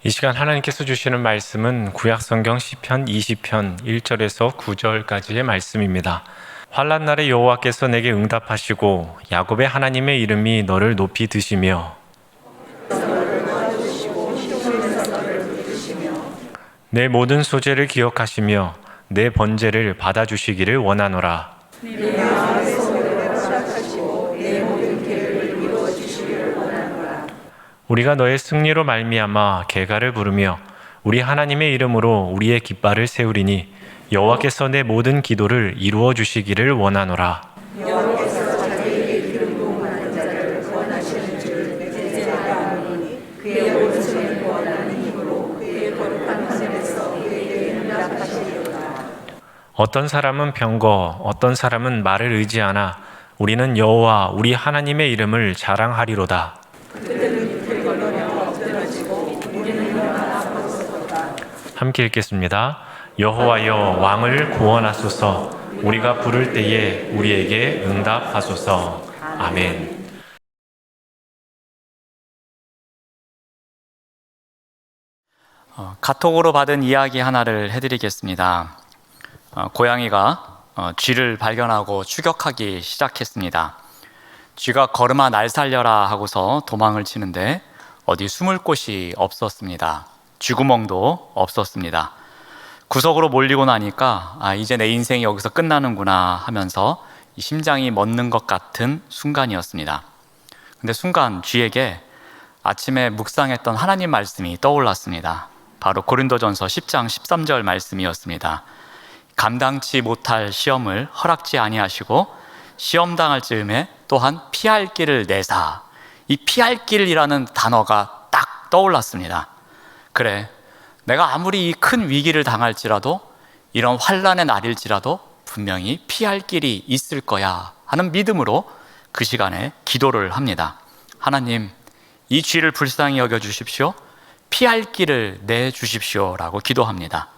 이 시간 하나님께서 주시는 말씀은 구약성경 시편 20편 1절에서 9절까지의 말씀입니다. 환난 날에 여호와께서 내게 응답하시고 야곱의 하나님의 이름이 너를 높이 드시며 내 모든 소재를 기억하시며 내 번제를 받아주시기를 원하노라. 우리가 너의 승리로 말미암아 계가를 부르며 우리 하나님의 이름으로 우리의 깃발을 세우리니 여호와께서 내 모든 기도를 이루어 주시기를 원하노라. 여호와께서 자기에게 기름 부음하는 자를 구원하시는 줄 제제하오니 그의 오른손에 구원하는 힘으로 그의 거룩한 하늘에서 그에게 응답하시리로다. 어떤 사람은 병거, 어떤 사람은 말을 의지하나 우리는 여호와 우리 하나님의 이름을 자랑하리로다. 함께 읽겠습니다. 여호와여 왕을 구원하소서. 우리가 부를 때에 우리에게 응답하소서. 아멘. 카톡으로 받은 이야기 하나를 해드리겠습니다. 고양이가 쥐를 발견하고 추격하기 시작했습니다. 쥐가 걸음아 날 살려라 하고서 도망을 치는데 어디 숨을 곳이 없었습니다. 쥐구멍도 없었습니다. 구석으로 몰리고 나니까 이제 내 인생이 여기서 끝나는구나 하면서 심장이 멎는 것 같은 순간이었습니다. 근데 순간 쥐에게 아침에 묵상했던 하나님 말씀이 떠올랐습니다. 바로 고린도전서 10장 13절 말씀이었습니다. 감당치 못할 시험을 허락지 아니하시고 시험 당할 즈음에 또한 피할 길을 내사. 이 피할 길이라는 단어가 딱 떠올랐습니다. 그래, 내가 아무리 이 큰 위기를 당할지라도 이런 환난의 날일지라도 분명히 피할 길이 있을 거야 하는 믿음으로 그 시간에 기도를 합니다. 하나님, 이 쥐를 불쌍히 여겨주십시오. 피할 길을 내주십시오 라고 기도합니다.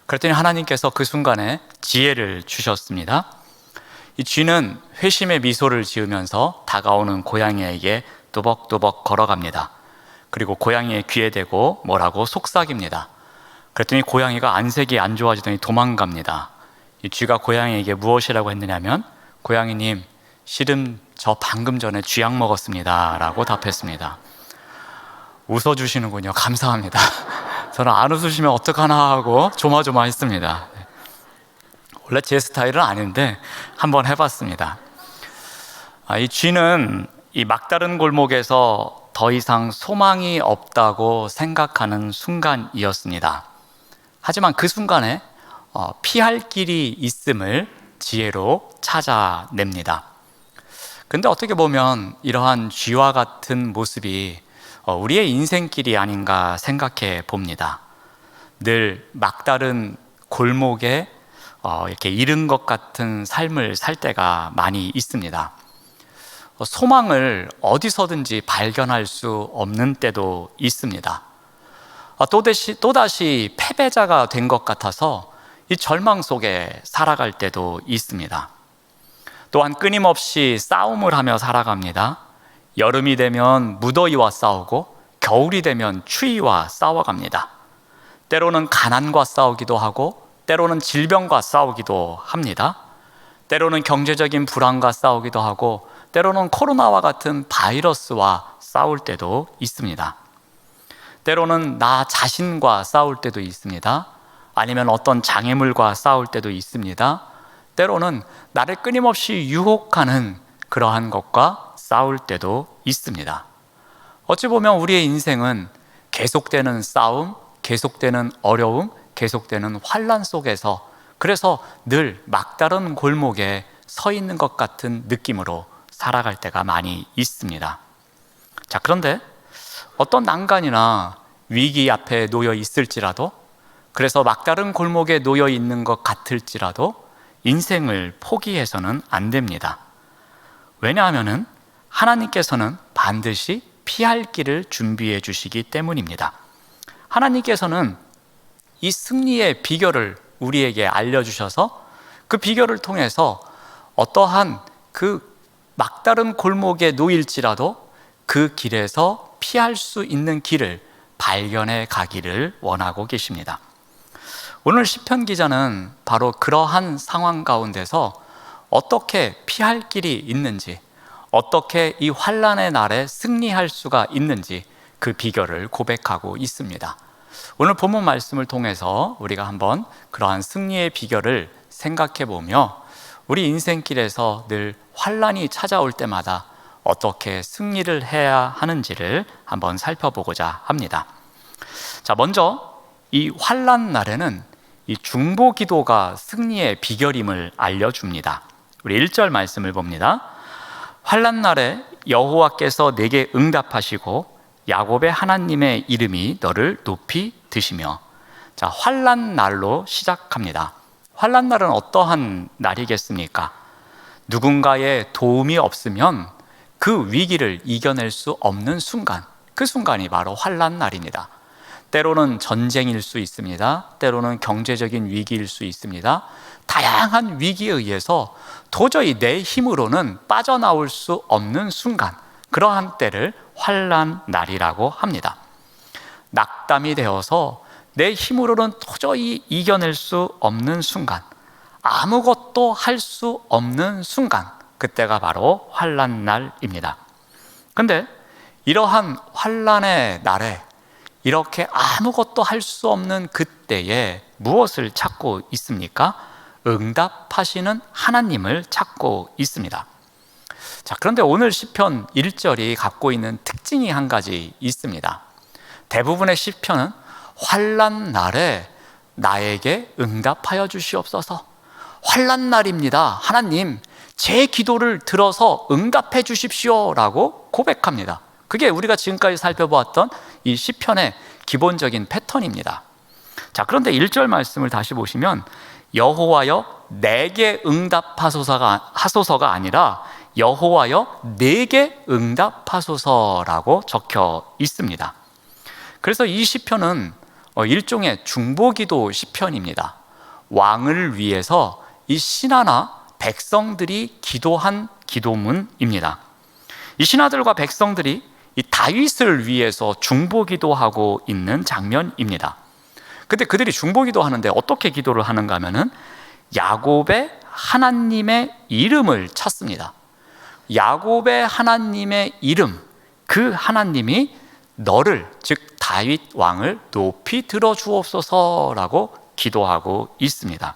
그랬더니 하나님께서 그 순간에 지혜를 주셨습니다. 이 쥐는 회심의 미소를 지으면서 다가오는 고양이에게 또벅또벅 걸어갑니다. 그리고 고양이의 귀에 대고 뭐라고 속삭입니다. 그랬더니 고양이가 안색이 안 좋아지더니 도망갑니다. 이 쥐가 고양이에게 무엇이라고 했느냐면, 고양이님, 실은 저 방금 전에 쥐약 먹었습니다 라고 답했습니다. 웃어주시는군요. 감사합니다. 저는 안 웃으시면 어떡하나 하고 조마조마했습니다. 원래 제 스타일은 아닌데 한번 해봤습니다. 이 쥐는 이 막다른 골목에서 더 이상 소망이 없다고 생각하는 순간이었습니다. 하지만 그 순간에 피할 길이 있음을 지혜로 찾아냅니다. 근데 어떻게 보면 이러한 쥐와 같은 모습이 우리의 인생길이 아닌가 생각해 봅니다. 늘 막다른 골목에 이렇게 잃은 것 같은 삶을 살 때가 많이 있습니다. 소망을 어디서든지 발견할 수 없는 때도 있습니다. 또다시 패배자가 된 것 같아서 이 절망 속에 살아갈 때도 있습니다. 또한 끊임없이 싸움을 하며 살아갑니다. 여름이 되면 무더위와 싸우고 겨울이 되면 추위와 싸워갑니다. 때로는 가난과 싸우기도 하고 때로는 질병과 싸우기도 합니다. 때로는 경제적인 불안과 싸우기도 하고 때로는 코로나와 같은 바이러스와 싸울 때도 있습니다. 때로는 나 자신과 싸울 때도 있습니다. 아니면 어떤 장애물과 싸울 때도 있습니다. 때로는 나를 끊임없이 유혹하는 그러한 것과 싸울 때도 있습니다. 어찌 보면 우리의 인생은 계속되는 싸움, 계속되는 어려움, 계속되는 환난 속에서, 그래서 늘 막다른 골목에 서 있는 것 같은 느낌으로 살아갈 때가 많이 있습니다. 자, 그런데 어떤 난간이나 위기 앞에 놓여 있을지라도, 그래서 막다른 골목에 놓여 있는 것 같을지라도 인생을 포기해서는 안 됩니다. 왜냐하면 하나님께서는 반드시 피할 길을 준비해 주시기 때문입니다. 하나님께서는 이 승리의 비결을 우리에게 알려주셔서 그 비결을 통해서 어떠한 그 막다른 골목에 놓일지라도 그 길에서 피할 수 있는 길을 발견해 가기를 원하고 계십니다. 오늘 시편 기자는 바로 그러한 상황 가운데서 어떻게 피할 길이 있는지, 어떻게 이 환난의 날에 승리할 수가 있는지 그 비결을 고백하고 있습니다. 오늘 본문 말씀을 통해서 우리가 한번 그러한 승리의 비결을 생각해 보며 우리 인생길에서 늘 환난이 찾아올 때마다 어떻게 승리를 해야 하는지를 한번 살펴보고자 합니다. 자, 먼저 이 환난 날에는 이 중보 기도가 승리의 비결임을 알려줍니다. 우리 1절 말씀을 봅니다. 환난 날에 여호와께서 내게 응답하시고 야곱의 하나님의 이름이 너를 높이 드시며. 자, 환난 날로 시작합니다. 환난 날은 어떠한 날이겠습니까? 누군가의 도움이 없으면 그 위기를 이겨낼 수 없는 순간, 그 순간이 바로 환난 날입니다. 때로는 전쟁일 수 있습니다. 때로는 경제적인 위기일 수 있습니다. 다양한 위기에 의해서 도저히 내 힘으로는 빠져나올 수 없는 순간, 그러한 때를 환난 날이라고 합니다. 낙담이 되어서 내 힘으로는 도저히 이겨낼 수 없는 순간, 아무것도 할 수 없는 순간, 그때가 바로 환난 날입니다. 그런데 이러한 환난의 날에 이렇게 아무것도 할 수 없는 그때에 무엇을 찾고 있습니까? 응답하시는 하나님을 찾고 있습니다. 자, 그런데 오늘 시편 1절이 갖고 있는 특징이 한 가지 있습니다. 대부분의 시편은 환난 날에 나에게 응답하여 주시옵소서, 환난 날입니다, 하나님 제 기도를 들어서 응답해 주십시오 라고 고백합니다. 그게 우리가 지금까지 살펴보았던 이 시편의 기본적인 패턴입니다. 자, 그런데 1절 말씀을 다시 보시면 여호와여 내게 응답하소서가 아니라 여호와여 내게 응답하소서라고 적혀 있습니다. 그래서 이 시편은 일종의 중보기도 시편입니다. 왕을 위해서 이 신하나 백성들이 기도한 기도문입니다. 이 신하들과 백성들이 이 다윗을 위해서 중보기도하고 있는 장면입니다. 근데 그들이 중보기도하는데 어떻게 기도를 하는가 하면은 야곱의 하나님의 이름을 찾습니다. 야곱의 하나님의 이름, 그 하나님이 너를, 즉 다윗 왕을 높이 들어주옵소서라고 기도하고 있습니다.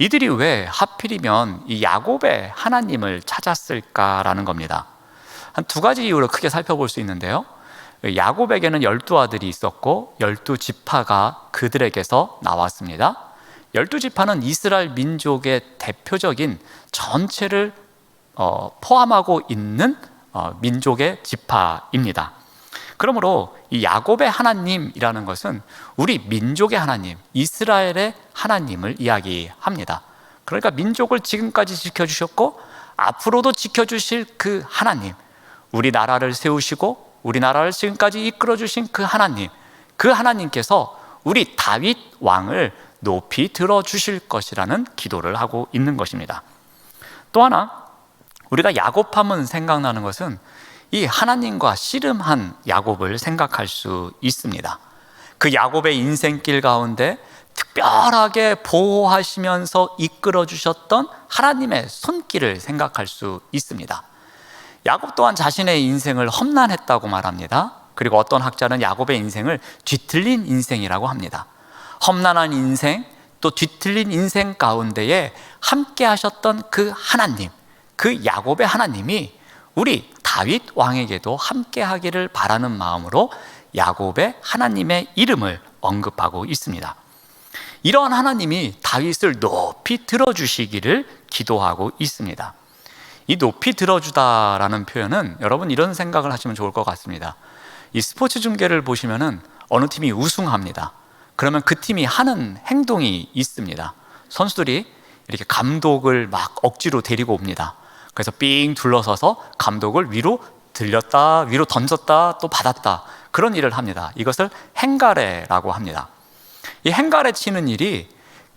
이들이 왜 하필이면 이 야곱의 하나님을 찾았을까라는 겁니다. 한 두 가지 이유로 크게 살펴볼 수 있는데요. 야곱에게는 12아들이 있었고 12지파가 그들에게서 나왔습니다. 12지파는 이스라엘 민족의 대표적인 전체를 포함하고 있는 민족의 지파입니다. 그러므로 이 야곱의 하나님이라는 것은 우리 민족의 하나님, 이스라엘의 하나님을 이야기합니다. 그러니까 민족을 지금까지 지켜주셨고 앞으로도 지켜주실 그 하나님, 우리나라를 세우시고 우리나라를 지금까지 이끌어주신 그 하나님, 그 하나님께서 우리 다윗 왕을 높이 들어주실 것이라는 기도를 하고 있는 것입니다. 또 하나, 우리가 야곱하면 생각나는 것은 이 하나님과 씨름한 야곱을 생각할 수 있습니다. 그 야곱의 인생길 가운데 특별하게 보호하시면서 이끌어 주셨던 하나님의 손길을 생각할 수 있습니다. 야곱 또한 자신의 인생을 험난했다고 말합니다. 그리고 어떤 학자는 야곱의 인생을 뒤틀린 인생이라고 합니다. 험난한 인생, 또 뒤틀린 인생 가운데에 함께 하셨던 그 하나님, 그 야곱의 하나님이 우리 다윗 왕에게도 함께 하기를 바라는 마음으로 야곱의 하나님의 이름을 언급하고 있습니다. 이러한 하나님이 다윗을 높이 들어주시기를 기도하고 있습니다. 이 높이 들어주다라는 표현은 여러분 이런 생각을 하시면 좋을 것 같습니다. 이 스포츠 중계를 보시면은 어느 팀이 우승합니다. 그러면 그 팀이 하는 행동이 있습니다. 선수들이 이렇게 감독을 막 억지로 데리고 옵니다. 그래서 삥 둘러서서 감독을 위로 들렸다, 위로 던졌다, 또 받았다, 그런 일을 합니다. 이것을 행가래라고 합니다. 이 행가래 치는 일이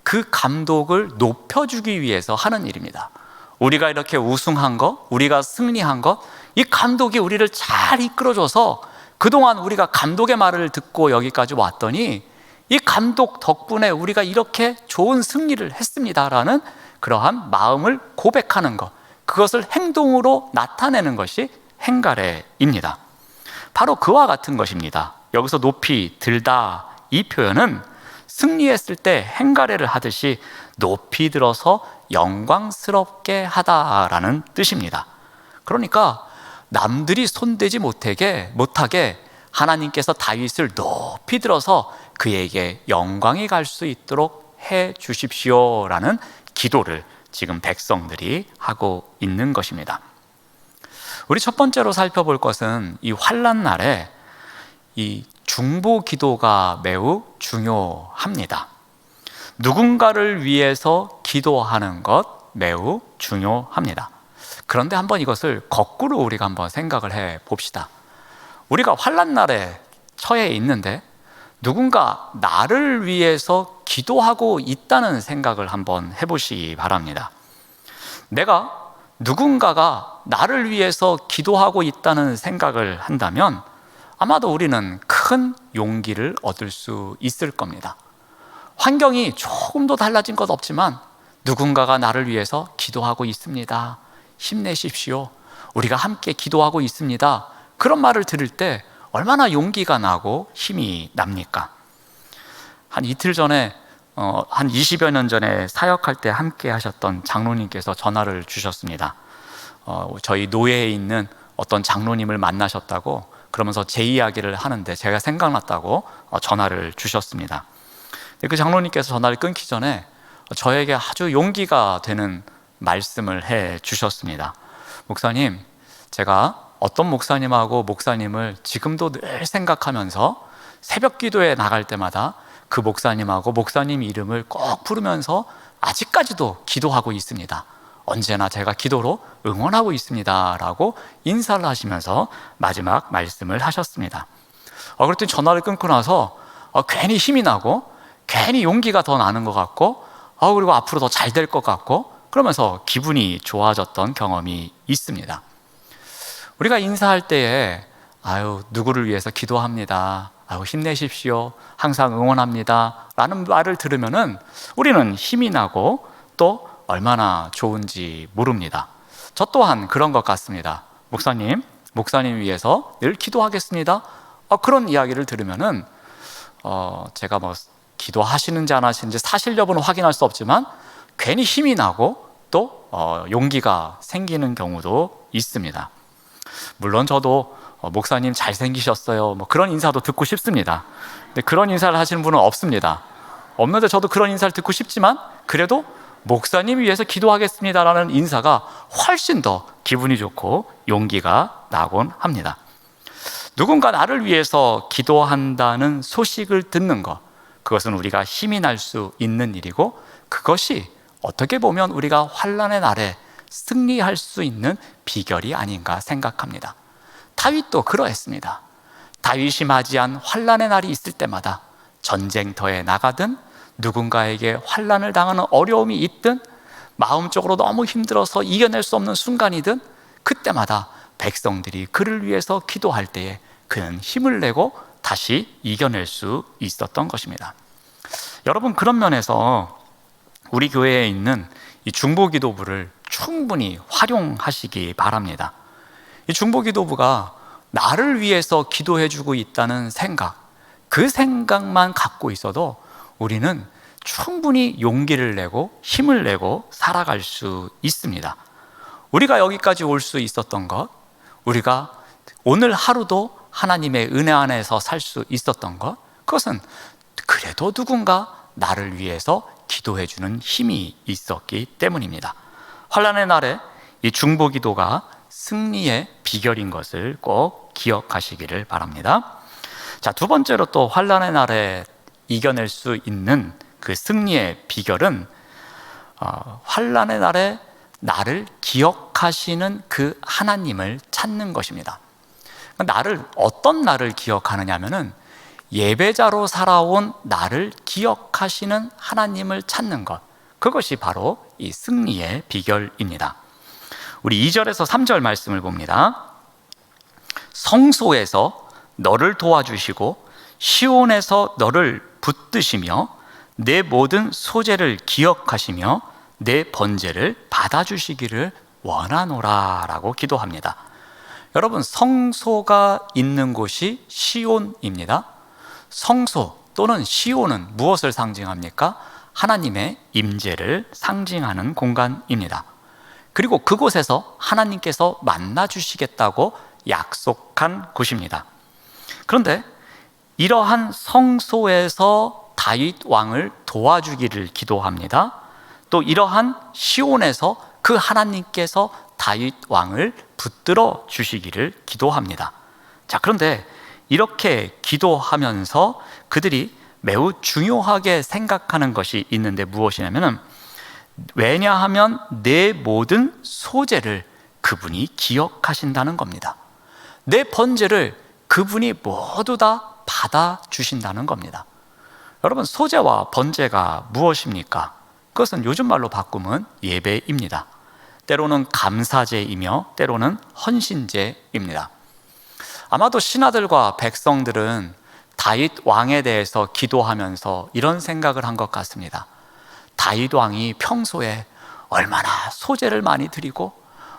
그 감독을 높여주기 위해서 하는 일입니다. 우리가 이렇게 우승한 것, 우리가 승리한 것, 이 감독이 우리를 잘 이끌어줘서 그동안 우리가 감독의 말을 듣고 여기까지 왔더니 이 감독 덕분에 우리가 이렇게 좋은 승리를 했습니다라는 그러한 마음을 고백하는 것, 그것을 행동으로 나타내는 것이 행가래입니다. 바로 그와 같은 것입니다. 여기서 높이 들다 이 표현은 승리했을 때 행가래를 하듯이 높이 들어서 영광스럽게 하다라는 뜻입니다. 그러니까 남들이 손대지 못하게 하나님께서 다윗을 높이 들어서 그에게 영광이 갈 수 있도록 해 주십시오라는 기도를 지금 백성들이 하고 있는 것입니다. 우리 첫 번째로 살펴볼 것은 이 환난 날에 이 중보 기도가 매우 중요합니다. 누군가를 위해서 기도하는 것 매우 중요합니다. 그런데 한번 이것을 거꾸로 우리가 한번 생각을 해 봅시다. 우리가 환난 날에 처해 있는데 누군가 나를 위해서 기도하고 있다는 생각을 한번 해보시기 바랍니다. 누군가가 나를 위해서 기도하고 있다는 생각을 한다면 아마도 우리는 큰 용기를 얻을 수 있을 겁니다. 환경이 조금도 달라진 것 없지만 누군가가 나를 위해서 기도하고 있습니다. 힘내십시오. 우리가 함께 기도하고 있습니다. 그런 말을 들을 때 얼마나 용기가 나고 힘이 납니까? 한 이틀 전에 한 20여 년 전에 사역할 때 함께 하셨던 장로님께서 전화를 주셨습니다. 저희 노예에 있는 어떤 장로님을 만나셨다고, 그러면서 제 이야기를 하는데 제가 생각났다고 전화를 주셨습니다. 그 장로님께서 전화를 끊기 전에 저에게 아주 용기가 되는 말씀을 해 주셨습니다. 목사님, 제가 어떤 목사님을 지금도 늘 생각하면서 새벽 기도에 나갈 때마다 그 목사님하고 목사님 이름을 꼭 부르면서 아직까지도 기도하고 있습니다. 언제나 제가 기도로 응원하고 있습니다 라고 인사를 하시면서 마지막 말씀을 하셨습니다. 그랬더니 전화를 끊고 나서 괜히 힘이 나고 괜히 용기가 더 나는 것 같고 그리고 앞으로 더 잘 될 것 같고 그러면서 기분이 좋아졌던 경험이 있습니다. 우리가 인사할 때에 누구를 위해서 기도합니다, 힘내십시오, 항상 응원합니다 라는 말을 들으면은 우리는 힘이 나고 또 얼마나 좋은지 모릅니다. 저 또한 그런 것 같습니다. 목사님 위해서 늘 기도하겠습니다. 그런 이야기를 들으면은 제가 기도하시는지 안 하시는지 사실 여부는 확인할 수 없지만 괜히 힘이 나고 또 용기가 생기는 경우도 있습니다. 물론 저도 목사님 잘생기셨어요 그런 인사도 듣고 싶습니다. 근데 그런 인사를 하시는 분은 없는데 저도 그런 인사를 듣고 싶지만 그래도 목사님 위해서 기도하겠습니다라는 인사가 훨씬 더 기분이 좋고 용기가 나곤 합니다. 누군가 나를 위해서 기도한다는 소식을 듣는 것, 그것은 우리가 힘이 날 수 있는 일이고 그것이 어떻게 보면 우리가 환난의 날에 승리할 수 있는 비결이 아닌가 생각합니다. 다윗도 그러했습니다. 다윗이 맞이한 환난의 날이 있을 때마다 전쟁터에 나가든 누군가에게 환난을 당하는 어려움이 있든 마음적으로 너무 힘들어서 이겨낼 수 없는 순간이든 그때마다 백성들이 그를 위해서 기도할 때에 그는 힘을 내고 다시 이겨낼 수 있었던 것입니다. 여러분, 그런 면에서 우리 교회에 있는 이 중보기도부를 충분히 활용하시기 바랍니다. 이 중보기도부가 나를 위해서 기도해주고 있다는 생각, 그 생각만 갖고 있어도 우리는 충분히 용기를 내고 힘을 내고 살아갈 수 있습니다. 우리가 여기까지 올 수 있었던 것, 우리가 오늘 하루도 하나님의 은혜 안에서 살 수 있었던 것, 그것은 그래도 누군가 나를 위해서 기도해주는 힘이 있었기 때문입니다. 환난의 날에 이 중보기도가 승리의 비결인 것을 꼭 기억하시기를 바랍니다. 자, 두 번째로 또 환난의 날에 이겨낼 수 있는 그 승리의 비결은 환난의 날에 나를 기억하시는 그 하나님을 찾는 것입니다. 어떤 나를 기억하느냐 하면은 예배자로 살아온 나를 기억하시는 하나님을 찾는 것, 그것이 바로 이 승리의 비결입니다. 우리 2절에서 3절 말씀을 봅니다. 성소에서 너를 도와주시고 시온에서 너를 붙드시며 내 모든 소재를 기억하시며 내 번제를 받아주시기를 원하노라 라고 기도합니다. 여러분, 성소가 있는 곳이 시온입니다. 성소 또는 시온은 무엇을 상징합니까? 하나님의 임재를 상징하는 공간입니다. 그리고 그곳에서 하나님께서 만나 주시겠다고 약속한 곳입니다. 그런데 이러한 성소에서 다윗 왕을 도와주기를 기도합니다. 또 이러한 시온에서 그 하나님께서 다윗 왕을 붙들어 주시기를 기도합니다. 자, 그런데 이렇게 기도하면서 그들이 매우 중요하게 생각하는 것이 있는데 무엇이냐면, 왜냐하면 내 모든 소재를 그분이 기억하신다는 겁니다. 내 번제를 그분이 모두 다 받아주신다는 겁니다. 여러분, 소제와 번제가 무엇입니까? 그것은 요즘 말로 바꾸면 예배입니다. 때로는 감사제이며 때로는 헌신제입니다. 아마도 신하들과 백성들은 다윗 왕에 대해서 기도하면서 이런 생각을 한 것 같습니다. 다윗 왕이 평소에 얼마나 소제를 많이 드리고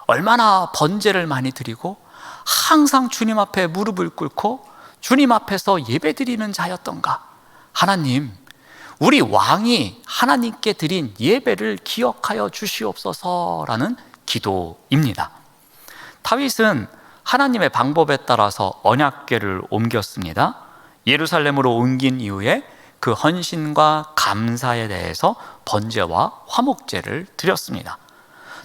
얼마나 번제를 많이 드리고 항상 주님 앞에 무릎을 꿇고 주님 앞에서 예배드리는 자였던가. 하나님, 우리 왕이 하나님께 드린 예배를 기억하여 주시옵소서라는 기도입니다. 다윗은 하나님의 방법에 따라서 언약궤를 옮겼습니다. 예루살렘으로 옮긴 이후에 그 헌신과 감사에 대해서 번제와 화목제를 드렸습니다.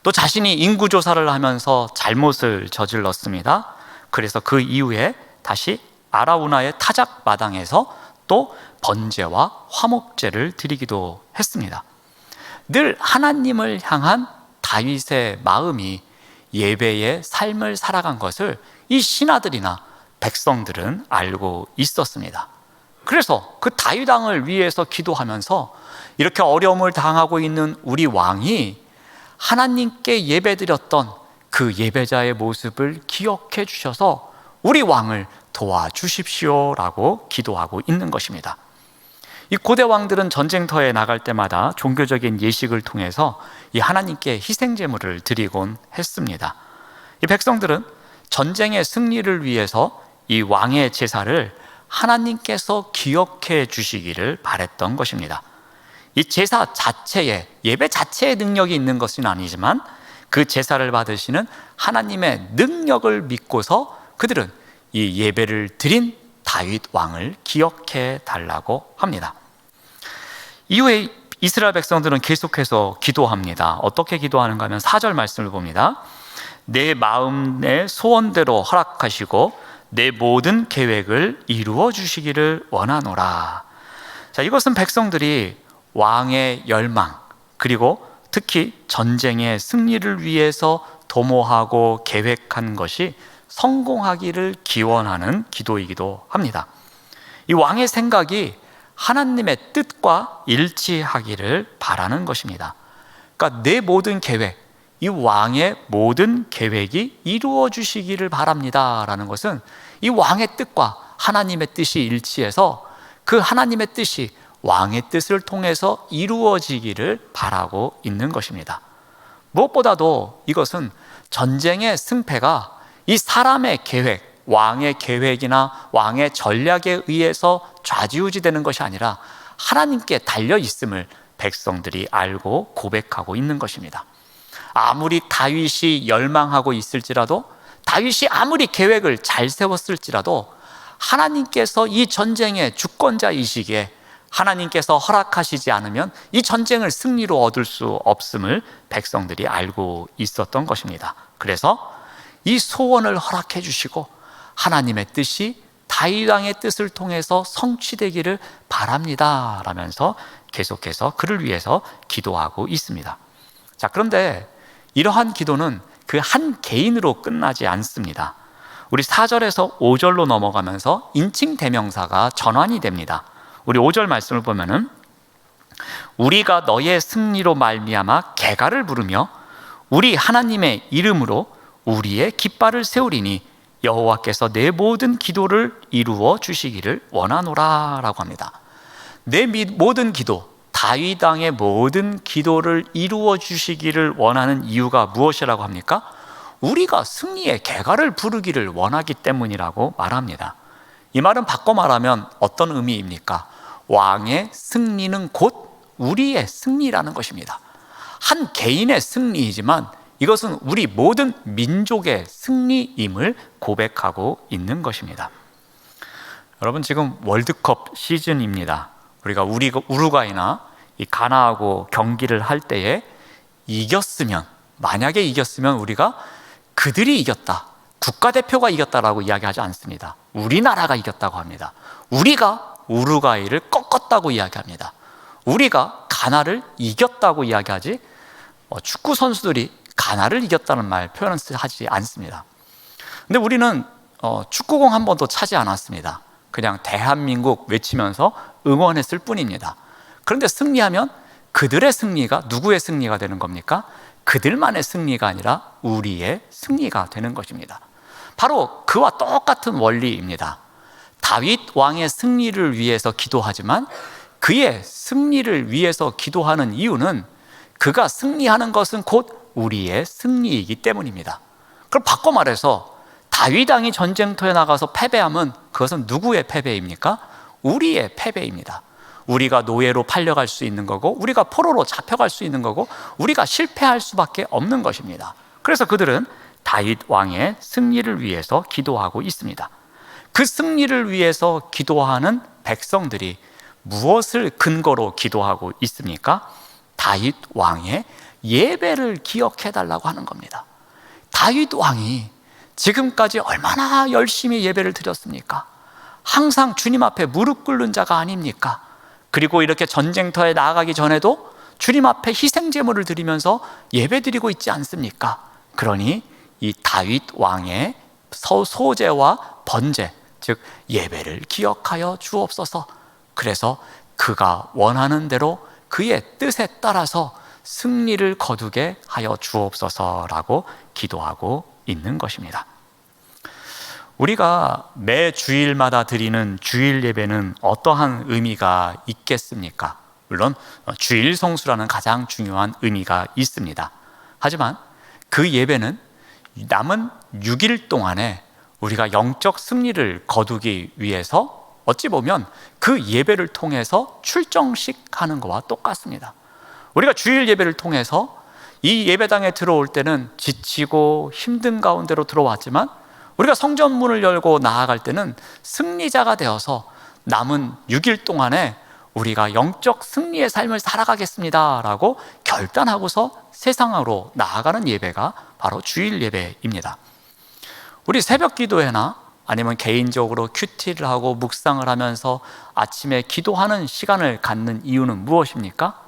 또 자신이 인구조사를 하면서 잘못을 저질렀습니다. 그래서 그 이후에 다시 아라우나의 타작 마당에서 또 번제와 화목제를 드리기도 했습니다. 늘 하나님을 향한 다윗의 마음이 예배의 삶을 살아간 것을 이 신하들이나 백성들은 알고 있었습니다. 그래서 그 다윗 왕을 위해서 기도하면서 이렇게 어려움을 당하고 있는 우리 왕이 하나님께 예배드렸던 그 예배자의 모습을 기억해 주셔서 우리 왕을 도와주십시오라고 기도하고 있는 것입니다. 이 고대 왕들은 전쟁터에 나갈 때마다 종교적인 예식을 통해서 이 하나님께 희생제물을 드리곤 했습니다. 이 백성들은 전쟁의 승리를 위해서 이 왕의 제사를 하나님께서 기억해 주시기를 바랬던 것입니다. 이 제사 자체에, 예배 자체에 능력이 있는 것은 아니지만 그 제사를 받으시는 하나님의 능력을 믿고서 그들은 이 예배를 드린 다윗 왕을 기억해 달라고 합니다. 이후에 이스라엘 백성들은 계속해서 기도합니다. 어떻게 기도하는가 하면 4절 말씀을 봅니다. 내 마음의 소원대로 허락하시고 내 모든 계획을 이루어 주시기를 원하노라. 자, 이것은 백성들이 왕의 열망, 그리고 특히 전쟁의 승리를 위해서 도모하고 계획한 것이 성공하기를 기원하는 기도이기도 합니다. 이 왕의 생각이 하나님의 뜻과 일치하기를 바라는 것입니다. 그러니까 내 모든 계획, 이 왕의 모든 계획이 이루어 주시기를 바랍니다 라는 것은 이 왕의 뜻과 하나님의 뜻이 일치해서 그 하나님의 뜻이 왕의 뜻을 통해서 이루어지기를 바라고 있는 것입니다. 무엇보다도 이것은 전쟁의 승패가 이 사람의 계획, 왕의 계획이나 왕의 전략에 의해서 좌지우지되는 것이 아니라 하나님께 달려 있음을 백성들이 알고 고백하고 있는 것입니다. 아무리 다윗이 열망하고 있을지라도, 다윗이 아무리 계획을 잘 세웠을지라도 하나님께서 이 전쟁의 주권자이시기에 하나님께서 허락하시지 않으면 이 전쟁을 승리로 얻을 수 없음을 백성들이 알고 있었던 것입니다. 그래서 이 소원을 허락해 주시고 하나님의 뜻이 다윗 왕의 뜻을 통해서 성취되기를 바랍니다 라면서 계속해서 그를 위해서 기도하고 있습니다. 자, 그런데 이러한 기도는 그 한 개인으로 끝나지 않습니다. 우리 4절에서 5절로 넘어가면서 인칭 대명사가 전환이 됩니다. 우리 5절 말씀을 보면은 우리가 너의 승리로 말미암아 개가를 부르며 우리 하나님의 이름으로 우리의 깃발을 세우리니 여호와께서 내 모든 기도를 이루어 주시기를 원하노라 라고 합니다. 내 모든 기도, 다윗 왕의 모든 기도를 이루어 주시기를 원하는 이유가 무엇이라고 합니까? 우리가 승리의 개가를 부르기를 원하기 때문이라고 말합니다. 이 말은 바꿔 말하면 어떤 의미입니까? 왕의 승리는 곧 우리의 승리라는 것입니다. 한 개인의 승리이지만 이것은 우리 모든 민족의 승리임을 고백하고 있는 것입니다. 여러분, 지금 월드컵 시즌입니다. 우리가 우루과이나 이 가나하고 경기를 할 때에 만약에 이겼으면 우리가 그들이 이겼다, 국가대표가 이겼다라고 이야기하지 않습니다. 우리나라가 이겼다고 합니다. 우리가 우루과이를 꺾었다고 이야기합니다. 우리가 가나를 이겼다고 이야기하지, 축구 선수들이 가나를 이겼다는 말 표현을 하지 않습니다. 근데 우리는 축구공 한 번도 차지 않았습니다. 그냥 대한민국 외치면서 응원했을 뿐입니다. 그런데 승리하면 그들의 승리가 누구의 승리가 되는 겁니까? 그들만의 승리가 아니라 우리의 승리가 되는 것입니다. 바로 그와 똑같은 원리입니다. 다윗 왕의 승리를 위해서 기도하지만 그의 승리를 위해서 기도하는 이유는 그가 승리하는 것은 곧 우리의 승리이기 때문입니다. 그럼 바꿔 말해서 다윗 왕이 전쟁터에 나가서 패배하면 그것은 누구의 패배입니까? 우리의 패배입니다. 우리가 노예로 팔려갈 수 있는 거고, 우리가 포로로 잡혀갈 수 있는 거고, 우리가 실패할 수밖에 없는 것입니다. 그래서 그들은 다윗 왕의 승리를 위해서 기도하고 있습니다. 그 승리를 위해서 기도하는 백성들이 무엇을 근거로 기도하고 있습니까? 다윗 왕의 예배를 기억해 달라고 하는 겁니다. 다윗 왕이 지금까지 얼마나 열심히 예배를 드렸습니까? 항상 주님 앞에 무릎 꿇는 자가 아닙니까? 그리고 이렇게 전쟁터에 나아가기 전에도 주님 앞에 희생 제물을 드리면서 예배 드리고 있지 않습니까? 그러니 이 다윗 왕의 소제와 번제, 즉 예배를 기억하여 주옵소서. 그래서 그가 원하는 대로 그의 뜻에 따라서 승리를 거두게 하여 주옵소서라고 기도하고 있는 것입니다. 우리가 매 주일마다 드리는 주일 예배는 어떠한 의미가 있겠습니까? 물론 주일 성수라는 가장 중요한 의미가 있습니다. 하지만 그 예배는 남은 6일 동안에 우리가 영적 승리를 거두기 위해서 어찌 보면 그 예배를 통해서 출정식 하는 것과 똑같습니다. 우리가 주일 예배를 통해서 이 예배당에 들어올 때는 지치고 힘든 가운데로 들어왔지만 우리가 성전문을 열고 나아갈 때는 승리자가 되어서 남은 6일 동안에 우리가 영적 승리의 삶을 살아가겠습니다 라고 결단하고서 세상으로 나아가는 예배가 바로 주일 예배입니다. 우리 새벽 기도회나 아니면 개인적으로 큐티를 하고 묵상을 하면서 아침에 기도하는 시간을 갖는 이유는 무엇입니까?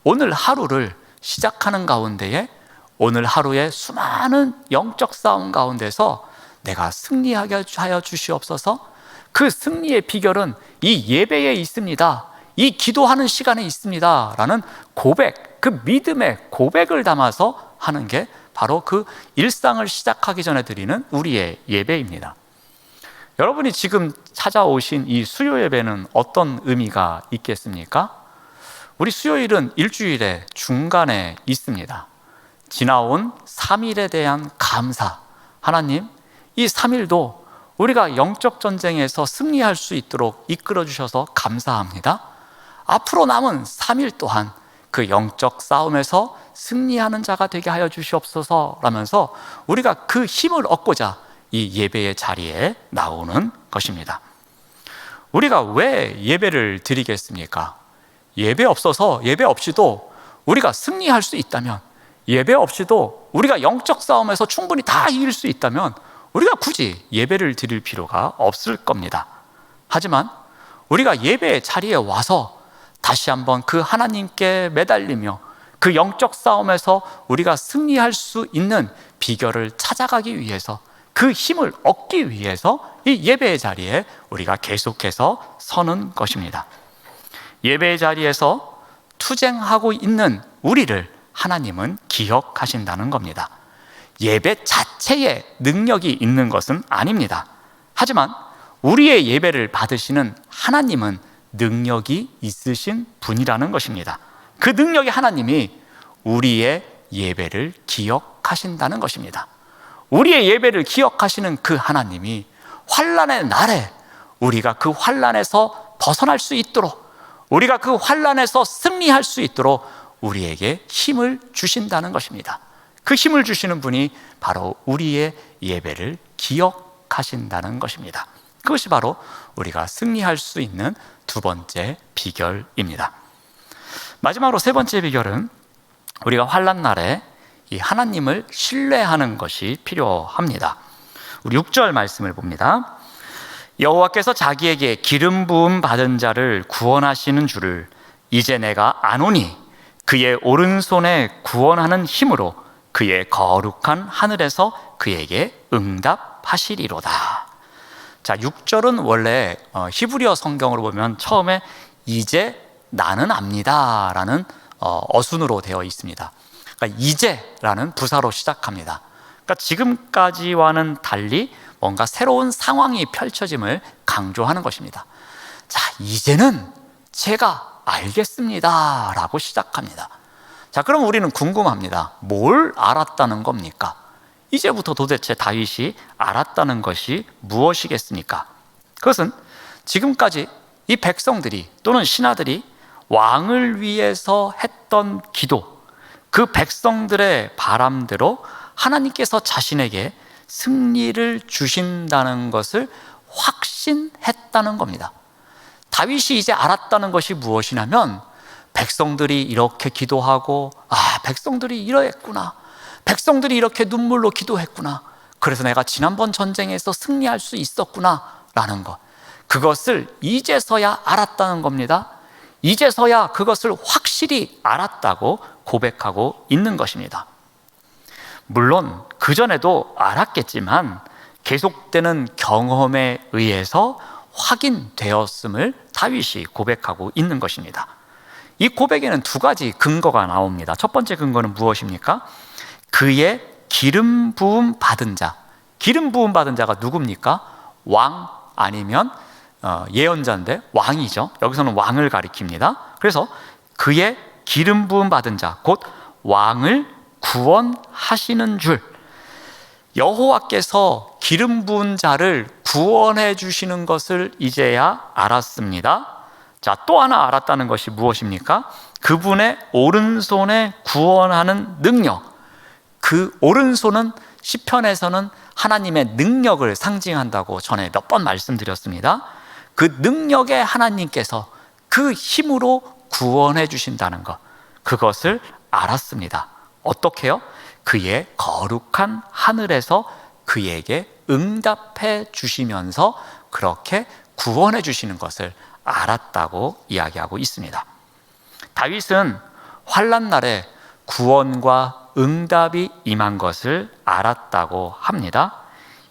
오늘 하루를 시작하는 가운데에 오늘 하루의 수많은 영적 싸움 가운데서 내가 승리하게 하여 주시옵소서. 그 승리의 비결은 이 예배에 있습니다. 이 기도하는 시간에 있습니다 라는 고백, 그 믿음의 고백을 담아서 하는 게 바로 그 일상을 시작하기 전에 드리는 우리의 예배입니다. 여러분이 지금 찾아오신 이 수요 예배는 어떤 의미가 있겠습니까? 우리 수요일은 일주일의 중간에 있습니다. 지나온 3일에 대한 감사. 하나님, 이 3일도 우리가 영적 전쟁에서 승리할 수 있도록 이끌어 주셔서 감사합니다. 앞으로 남은 3일 또한 그 영적 싸움에서 승리하는 자가 되게 하여 주시옵소서 라면서 우리가 그 힘을 얻고자 이 예배의 자리에 나오는 것입니다. 우리가 왜 예배를 드리겠습니까? 예배 없이도 우리가 승리할 수 있다면, 예배 없이도 우리가 영적 싸움에서 충분히 다 이길 수 있다면 우리가 굳이 예배를 드릴 필요가 없을 겁니다. 하지만 우리가 예배의 자리에 와서 다시 한번 그 하나님께 매달리며 그 영적 싸움에서 우리가 승리할 수 있는 비결을 찾아가기 위해서, 그 힘을 얻기 위해서 이 예배의 자리에 우리가 계속해서 서는 것입니다. 예배의 자리에서 투쟁하고 있는 우리를 하나님은 기억하신다는 겁니다. 예배 자체에 능력이 있는 것은 아닙니다. 하지만 우리의 예배를 받으시는 하나님은 능력이 있으신 분이라는 것입니다. 그 능력의 하나님이 우리의 예배를 기억하신다는 것입니다. 우리의 예배를 기억하시는 그 하나님이 환난의 날에 우리가 그 환난에서 벗어날 수 있도록, 우리가 그 환난에서 승리할 수 있도록 우리에게 힘을 주신다는 것입니다. 그 힘을 주시는 분이 바로 우리의 예배를 기억하신다는 것입니다. 그것이 바로 우리가 승리할 수 있는 두 번째 비결입니다. 마지막으로 세 번째 비결은 우리가 환난 날에 이 하나님을 신뢰하는 것이 필요합니다. 우리 6절 말씀을 봅니다. 여호와께서 자기에게 기름 부음 받은 자를 구원하시는 줄을 이제 내가 아노니 그의 오른손에 구원하는 힘으로 그의 거룩한 하늘에서 그에게 응답하시리로다. 자, 6절은 원래 히브리어 성경으로 보면 처음에 이제 나는 압니다 라는 어순으로 되어 있습니다. 그러니까 이제라는 부사로 시작합니다. 그러니까 지금까지와는 달리 뭔가 새로운 상황이 펼쳐짐을 강조하는 것입니다. 자, 이제는 제가 알겠습니다 라고 시작합니다. 자, 그럼 우리는 궁금합니다. 뭘 알았다는 겁니까? 이제부터 도대체 다윗이 알았다는 것이 무엇이겠습니까? 그것은 지금까지 이 백성들이 또는 신하들이 왕을 위해서 했던 기도, 그 백성들의 바람대로 하나님께서 자신에게 승리를 주신다는 것을 확신했다는 겁니다. 다윗이 이제 알았다는 것이 무엇이냐면 백성들이 이렇게 기도하고 백성들이 이러했구나, 백성들이 이렇게 눈물로 기도했구나, 그래서 내가 지난번 전쟁에서 승리할 수 있었구나 라는 것, 그것을 이제서야 알았다는 겁니다. 이제서야 그것을 확실히 알았다고 고백하고 있는 것입니다. 물론 그전에도 알았겠지만 계속되는 경험에 의해서 확인되었음을 다윗이 고백하고 있는 것입니다. 이 고백에는 두 가지 근거가 나옵니다. 첫 번째 근거는 무엇입니까? 그의 기름 부음 받은 자. 기름 부음 받은 자가 누굽니까? 왕 아니면 예언자인데 왕이죠. 여기서는 왕을 가리킵니다. 그래서 그의 기름 부음 받은 자, 곧 왕을 구원하시는 줄, 여호와께서 기름 부은 자를 구원해 주시는 것을 이제야 알았습니다. 자, 또 하나 알았다는 것이 무엇입니까? 그분의 오른손에 구원하는 능력. 그 오른손은 시편에서는 하나님의 능력을 상징한다고 전에 몇 번 말씀드렸습니다. 그 능력의 하나님께서 그 힘으로 구원해 주신다는 것, 그것을 알았습니다. 어떻게요? 그의 거룩한 하늘에서 그에게 응답해 주시면서 그렇게 구원해 주시는 것을 알았다고 이야기하고 있습니다. 다윗은 환난 날에 구원과 응답이 임한 것을 알았다고 합니다.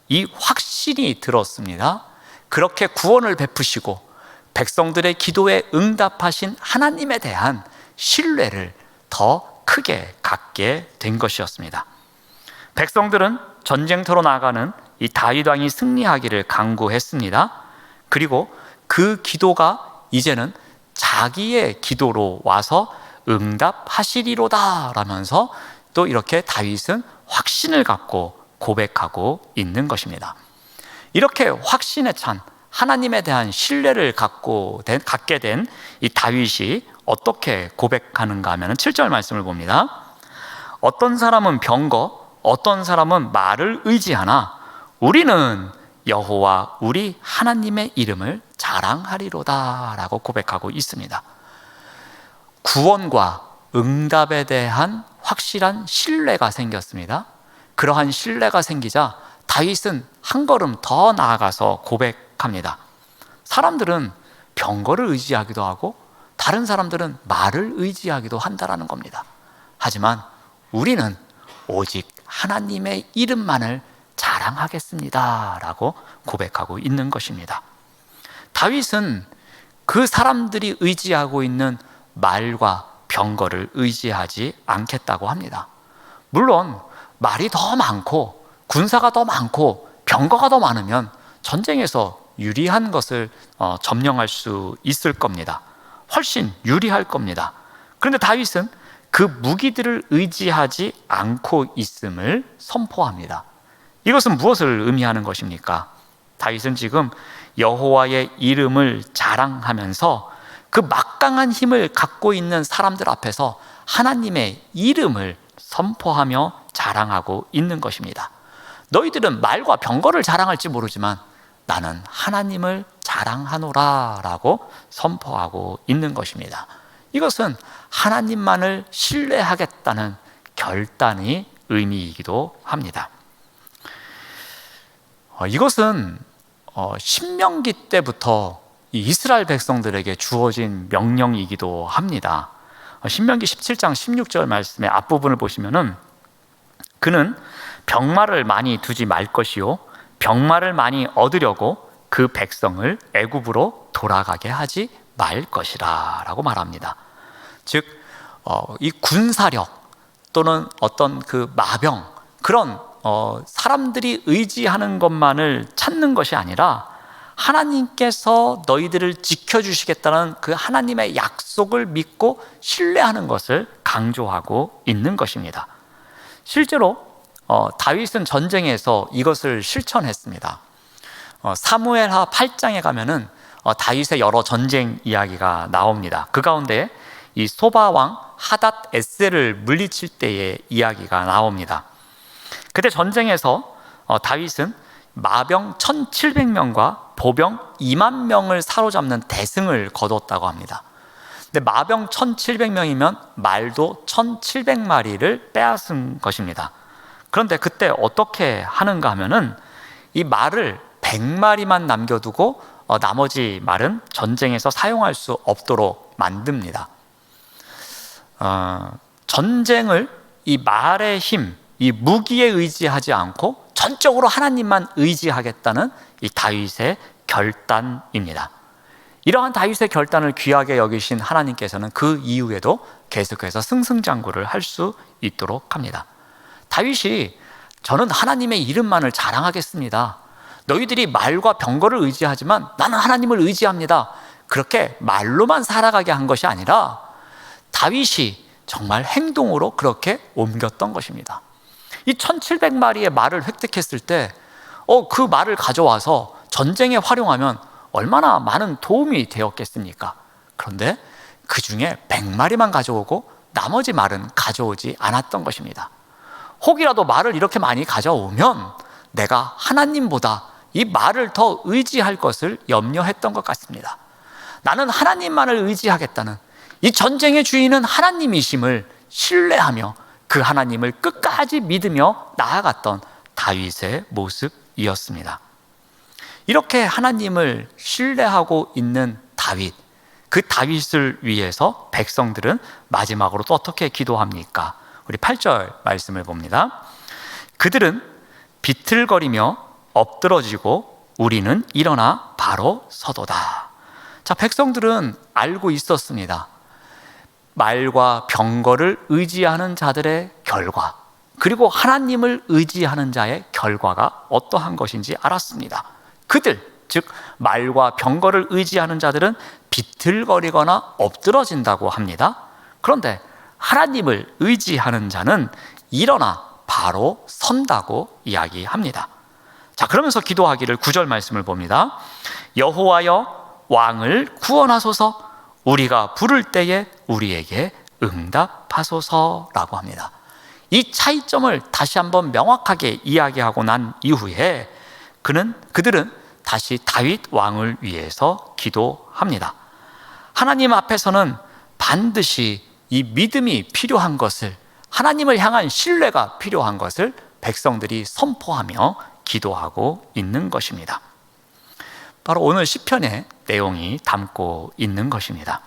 이 확신이 들었습니다. 그렇게 구원을 베푸시고 백성들의 기도에 응답하신 하나님에 대한 신뢰를 더 크게 갖게 된 것이었습니다. 백성들은 전쟁터로 나가는 이 다윗 왕이 승리하기를 간구했습니다. 그리고 그 기도가 이제는 자기의 기도로 와서 응답하시리로다 라면서 또 이렇게 다윗은 확신을 갖고 고백하고 있는 것입니다. 이렇게 확신에 찬 하나님에 대한 신뢰를 갖게 된 이 다윗이 어떻게 고백하는가 하면 7절 말씀을 봅니다. 어떤 사람은 병거, 어떤 사람은 말을 의지하나 우리는 여호와 우리 하나님의 이름을 자랑하리로다 라고 고백하고 있습니다. 구원과 응답에 대한 확실한 신뢰가 생겼습니다. 그러한 신뢰가 생기자 다윗은 한 걸음 더 나아가서 고백합니다. 사람들은 병거를 의지하기도 하고 다른 사람들은 말을 의지하기도 한다라는 겁니다. 하지만 우리는 오직 하나님의 이름만을 자랑하겠습니다 라고 고백하고 있는 것입니다. 다윗은 그 사람들이 의지하고 있는 말과 병거를 의지하지 않겠다고 합니다. 물론 말이 더 많고 군사가 더 많고 병거가 더 많으면 전쟁에서 유리한 것을 점령할 수 있을 겁니다. 훨씬 유리할 겁니다. 그런데 다윗은 그 무기들을 의지하지 않고 있음을 선포합니다. 이것은 무엇을 의미하는 것입니까? 다윗은 지금 여호와의 이름을 자랑하면서 그 막강한 힘을 갖고 있는 사람들 앞에서 하나님의 이름을 선포하며 자랑하고 있는 것입니다. 너희들은 말과 병거를 자랑할지 모르지만 나는 하나님을 자랑하노라 라고 선포하고 있는 것입니다. 이것은 하나님만을 신뢰하겠다는 결단의 의미이기도 합니다. 이것은 신명기 때부터 이 이스라엘 백성들에게 주어진 명령이기도 합니다. 신명기 17장 16절 말씀의 앞부분을 보시면은 그는 병마를 많이 두지 말 것이요 병마를 많이 얻으려고 그 백성을 애굽으로 돌아가게 하지 말 것이라 라고 말합니다. 즉 이 군사력 또는 어떤 그 마병 그런 사람들이 의지하는 것만을 찾는 것이 아니라 하나님께서 너희들을 지켜주시겠다는 그 하나님의 약속을 믿고 신뢰하는 것을 강조하고 있는 것입니다. 실제로 다윗은 전쟁에서 이것을 실천했습니다. 사무엘하 8장에 가면은 다윗의 여러 전쟁 이야기가 나옵니다. 그 가운데 이 소바 왕 하닷 에셀을 물리칠 때의 이야기가 나옵니다. 그때 전쟁에서 다윗은 마병 1700명과 보병 2만 명을 사로잡는 대승을 거뒀다고 합니다. 근데 마병 1700명이면 말도 1700마리를 빼앗은 것입니다. 그런데 그때 어떻게 하는가 하면은 이 말을 100마리만 남겨두고 나머지 말은 전쟁에서 사용할 수 없도록 만듭니다. 전쟁을 이 말의 힘, 이 무기에 의지하지 않고 전적으로 하나님만 의지하겠다는 이 다윗의 결단입니다. 이러한 다윗의 결단을 귀하게 여기신 하나님께서는 그 이후에도 계속해서 승승장구를 할 수 있도록 합니다. 다윗이 저는 하나님의 이름만을 자랑하겠습니다. 너희들이 말과 병거를 의지하지만 나는 하나님을 의지합니다. 그렇게 말로만 살아가게 한 것이 아니라 다윗이 정말 행동으로 그렇게 옮겼던 것입니다. 이 1700마리의 말을 획득했을 때 그 말을 가져와서 전쟁에 활용하면 얼마나 많은 도움이 되었겠습니까? 그런데 그 중에 100마리만 가져오고 나머지 말은 가져오지 않았던 것입니다. 혹이라도 말을 이렇게 많이 가져오면 내가 하나님보다 이 말을 더 의지할 것을 염려했던 것 같습니다. 나는 하나님만을 의지하겠다는 이 전쟁의 주인은 하나님이심을 신뢰하며 그 하나님을 끝까지 믿으며 나아갔던 다윗의 모습이었습니다. 이렇게 하나님을 신뢰하고 있는 다윗, 그 다윗을 위해서 백성들은 마지막으로 또 어떻게 기도합니까? 우리 8절 말씀을 봅니다. 그들은 비틀거리며 엎드러지고 우리는 일어나 바로 서도다. 자, 백성들은 알고 있었습니다. 말과 병거를 의지하는 자들의 결과, 그리고 하나님을 의지하는 자의 결과가 어떠한 것인지 알았습니다. 그들, 즉 말과 병거를 의지하는 자들은 비틀거리거나 엎드러진다고 합니다. 그런데 하나님을 의지하는 자는 일어나 바로 선다고 이야기합니다. 자, 그러면서 기도하기를 9절 말씀을 봅니다. 여호와여 왕을 구원하소서, 우리가 부를 때에 우리에게 응답하소서라고 합니다. 이 차이점을 다시 한번 명확하게 이야기하고 난 이후에 그들은 다시 다윗 왕을 위해서 기도합니다. 하나님 앞에서는 반드시 이 믿음이 필요한 것을, 하나님을 향한 신뢰가 필요한 것을 백성들이 선포하며 기도하고 있는 것입니다. 바로 오늘 시편의 내용이 담고 있는 것입니다.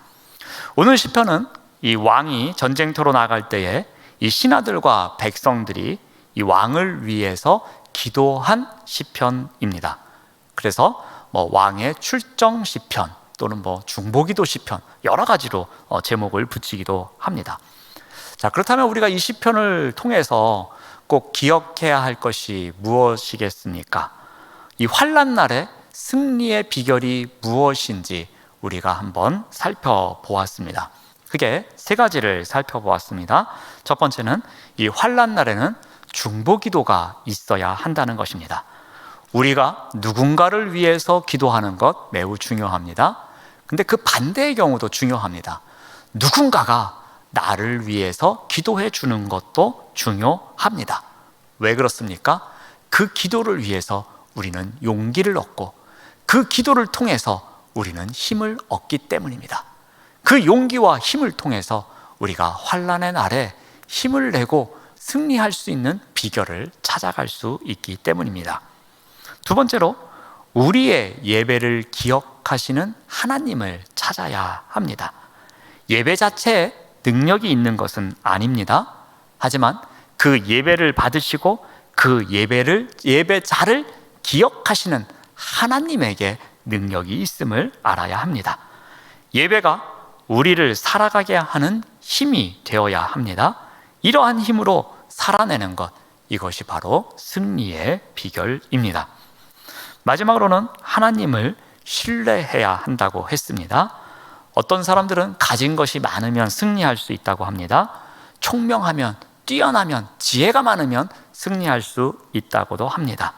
오늘 시편은 이 왕이 전쟁터로 나갈 때에 이 신하들과 백성들이 이 왕을 위해서 기도한 시편입니다. 그래서 왕의 출정 시편 또는 중보기도 시편 여러 가지로 제목을 붙이기도 합니다. 자, 그렇다면 우리가 이 시편을 통해서 꼭 기억해야 할 것이 무엇이겠습니까? 이 환난 날에 승리의 비결이 무엇인지 우리가 한번 살펴보았습니다. 그게 세 가지를 살펴보았습니다. 첫 번째는 이 환난 날에는 중보기도가 있어야 한다는 것입니다. 우리가 누군가를 위해서 기도하는 것 매우 중요합니다. 근데 그 반대의 경우도 중요합니다. 누군가가 나를 위해서 기도해 주는 것도 중요합니다. 왜 그렇습니까? 그 기도를 위해서 우리는 용기를 얻고 그 기도를 통해서 우리는 힘을 얻기 때문입니다. 그 용기와 힘을 통해서 우리가 환난의 날에 힘을 내고 승리할 수 있는 비결을 찾아갈 수 있기 때문입니다. 두 번째로 우리의 예배를 기억하시는 하나님을 찾아야 합니다. 예배 자체에 능력이 있는 것은 아닙니다. 하지만 그 예배를 받으시고 그 예배자를 기억하시는 하나님에게 능력이 있음을 알아야 합니다. 예배가 우리를 살아가게 하는 힘이 되어야 합니다. 이러한 힘으로 살아내는 것, 이것이 바로 승리의 비결입니다. 마지막으로는 하나님을 신뢰해야 한다고 했습니다. 어떤 사람들은 가진 것이 많으면 승리할 수 있다고 합니다. 총명하면, 뛰어나면, 지혜가 많으면 승리할 수 있다고도 합니다.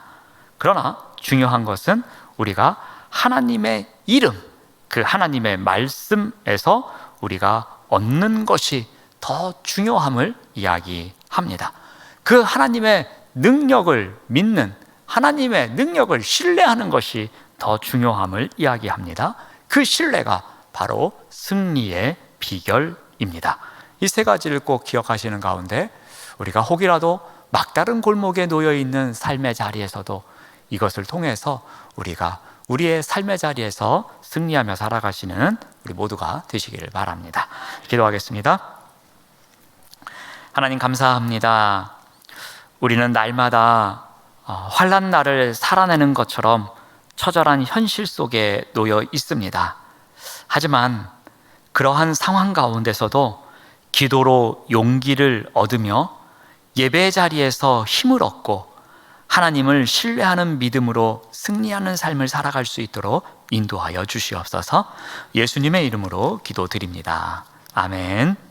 그러나 중요한 것은 우리가 하나님의 이름, 그 하나님의 말씀에서 우리가 얻는 것이 더 중요함을 이야기합니다. 그 하나님의 능력을 믿는, 하나님의 능력을 신뢰하는 것이 더 중요함을 이야기합니다. 그 신뢰가 바로 승리의 비결입니다. 이 세 가지를 꼭 기억하시는 가운데 우리가 혹이라도 막다른 골목에 놓여 있는 삶의 자리에서도 이것을 통해서 우리가 우리의 삶의 자리에서 승리하며 살아가시는 우리 모두가 되시기를 바랍니다. 기도하겠습니다. 하나님 감사합니다. 우리는 날마다 환난 날을 살아내는 것처럼 처절한 현실 속에 놓여 있습니다. 하지만 그러한 상황 가운데서도 기도로 용기를 얻으며 예배 자리에서 힘을 얻고 하나님을 신뢰하는 믿음으로 승리하는 삶을 살아갈 수 있도록 인도하여 주시옵소서. 예수님의 이름으로 기도드립니다. 아멘.